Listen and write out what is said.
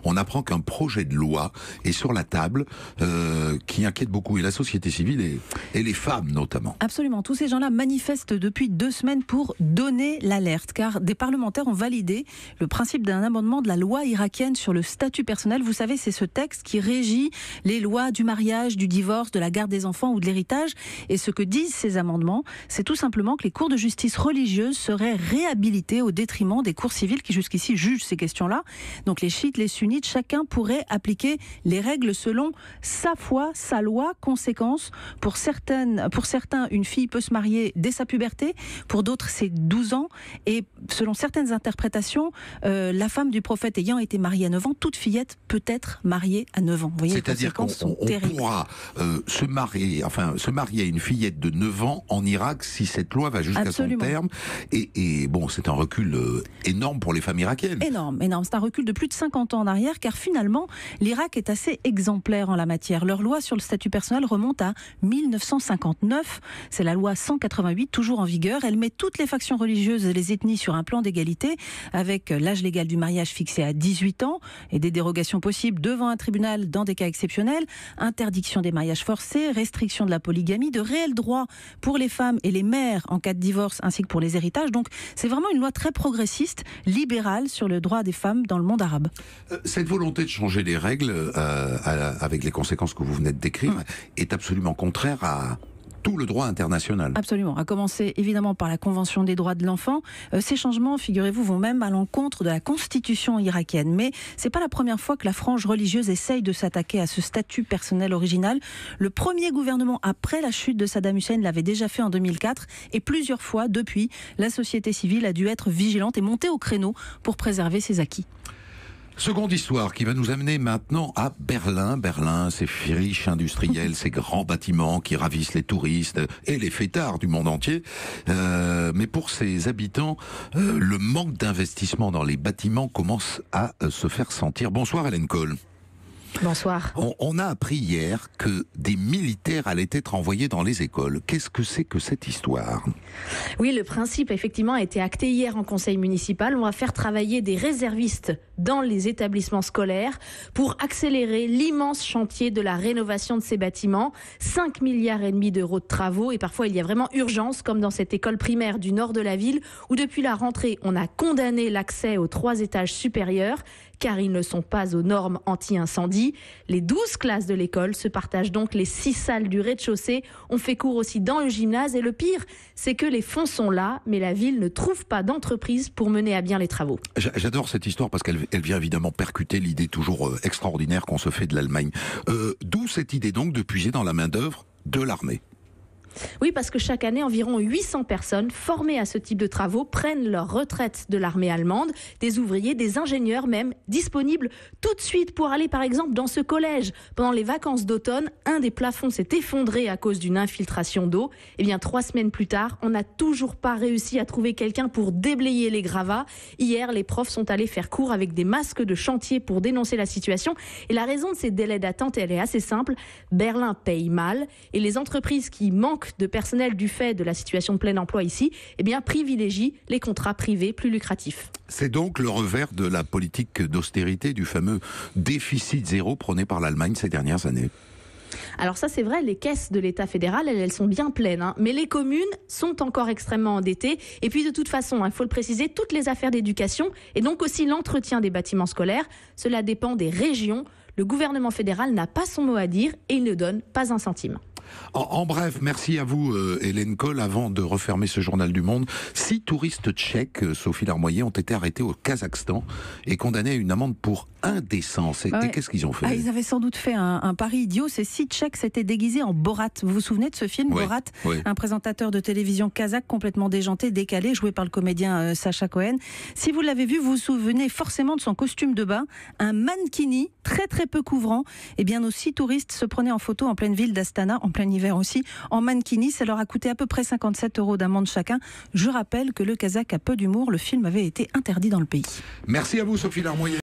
on apprend qu'un projet de loi est sur la table qui inquiète beaucoup et la société civile et les femmes notamment. Absolument, tous ces gens-là manifestent depuis 2 semaines pour donner l'alerte, car des parlementaires ont validé le principe d'un amendement de la loi irakienne sur le statut personnel. Vous savez, c'est ce texte qui régit les lois du mariage, du divorce, de la garde des enfants ou de l'héritage. Et ce que disent ces amendements, c'est tout simplement que les cours de justice religieuse seraient réhabilités au détriment des cours civiles qui jusqu'ici jugent ces questions-là. Donc les chiites, les sunnites, chacun pourrait appliquer les règles selon sa foi, sa loi. Conséquence, pour certains, une fille peut se marier dès sa puberté, pour d'autres c'est 12 ans, et selon certaines interprétations, la femme du prophète ayant été mariée à 9 ans, toute fillette peut être mariée à 9 ans. Vous voyez, c'est-à-dire qu'on pourra se marier à une fillette de 9 ans en Irak si cette loi va jusqu'à son terme. Et bon, c'est un recul énorme pour les femmes irakiennes. Énorme. C'est un recul de plus de 50 ans en arrière, car finalement, l'Irak est assez exemplaire en la matière. Leur loi sur le statut personnel remonte à 1959. C'est la loi 188, toujours en vigueur. Elle met toutes les factions religieuses et les ethnies sur un plan d'égalité, avec l'âge légal du mariage fixé à 18 ans et des dérogations possibles devant un tribunal dans des cas exceptionnels, interdiction des mariages forcés, restriction de la polygamie, de réels droits pour les femmes et les mères en cas de divorce, ainsi que pour les héritages. Donc c'est vraiment une loi très progressiste, libérale sur le droit des femmes dans le monde arabe. Cette volonté de changer les règles, avec les conséquences que vous venez de décrire, est absolument contraire à tout le droit international. Absolument, à commencer évidemment par la Convention des droits de l'enfant. Ces changements, figurez-vous, vont même à l'encontre de la constitution irakienne. Mais c'est pas la première fois que la frange religieuse essaye de s'attaquer à ce statut personnel original. Le premier gouvernement après la chute de Saddam Hussein l'avait déjà fait en 2004, et plusieurs fois depuis, la société civile a dû être vigilante et monter au créneau pour préserver ses acquis. Seconde histoire qui va nous amener maintenant à Berlin. Berlin, ces friches industrielles, ces grands bâtiments qui ravissent les touristes et les fêtards du monde entier. Mais pour ses habitants, le manque d'investissement dans les bâtiments commence à se faire sentir. Bonsoir Hélène Cole. Bonsoir. On a appris hier que des militaires allaient être envoyés dans les écoles. Qu'est-ce que c'est que cette histoire ? Oui, le principe effectivement a été acté hier en conseil municipal. On va faire travailler des réservistes dans les établissements scolaires pour accélérer l'immense chantier de la rénovation de ces bâtiments. 5,5 milliards d'euros de travaux, et parfois il y a vraiment urgence, comme dans cette école primaire du nord de la ville où depuis la rentrée on a condamné l'accès aux 3 étages supérieurs car ils ne sont pas aux normes anti-incendie. Les 12 classes de l'école se partagent donc les 6 salles du rez-de-chaussée. On fait cours aussi dans le gymnase, et le pire, c'est que les fonds sont là, mais la ville ne trouve pas d'entreprise pour mener à bien les travaux. J'adore cette histoire parce qu'elle vient évidemment percuter l'idée toujours extraordinaire qu'on se fait de l'Allemagne. D'où cette idée donc de puiser dans la main-d'œuvre de l'armée. Oui, parce que chaque année, environ 800 personnes formées à ce type de travaux prennent leur retraite de l'armée allemande. Des ouvriers, des ingénieurs même, disponibles tout de suite pour aller par exemple dans ce collège. Pendant les vacances d'automne, un des plafonds s'est effondré à cause d'une infiltration d'eau. Et bien 3 semaines plus tard, on n'a toujours pas réussi à trouver quelqu'un pour déblayer les gravats. Hier, les profs sont allés faire cours avec des masques de chantier pour dénoncer la situation. Et la raison de ces délais d'attente, elle est assez simple. Berlin paye mal, et les entreprises qui manquent de personnel du fait de la situation de plein emploi ici, eh bien, privilégient les contrats privés plus lucratifs. C'est donc le revers de la politique d'austérité, du fameux déficit zéro prôné par l'Allemagne ces dernières années. Alors ça, c'est vrai, les caisses de l'État fédéral, elles sont bien pleines, mais les communes sont encore extrêmement endettées. Et puis de toute façon, il faut le préciser, toutes les affaires d'éducation et donc aussi l'entretien des bâtiments scolaires, cela dépend des régions. Le gouvernement fédéral n'a pas son mot à dire et il ne donne pas un centime. En bref, merci à vous Hélène Cole. Avant de refermer ce journal du Monde, 6 touristes tchèques, Sophie Larmoyer, ont été arrêtés au Kazakhstan et condamnés à une amende pour indécence. Et qu'est-ce qu'ils ont fait ? Ils avaient sans doute fait un pari idiot. Ces 6 Tchèques s'étaient déguisés en Borat. Vous vous souvenez de ce film, Borat ? Un présentateur de télévision kazakh complètement déjanté, décalé, joué par le comédien Sacha Cohen. Si vous l'avez vu, vous vous souvenez forcément de son costume de bain, un mankini très très peu couvrant. Et bien nos 6 touristes se prenaient en photo en pleine ville d'Astana, en plein hiver aussi, en mankini. Ça leur a coûté à peu près 57 € d'amende chacun. Je rappelle que le Kazakh a peu d'humour. Le film avait été interdit dans le pays. Merci à vous Sophie Larmoyer.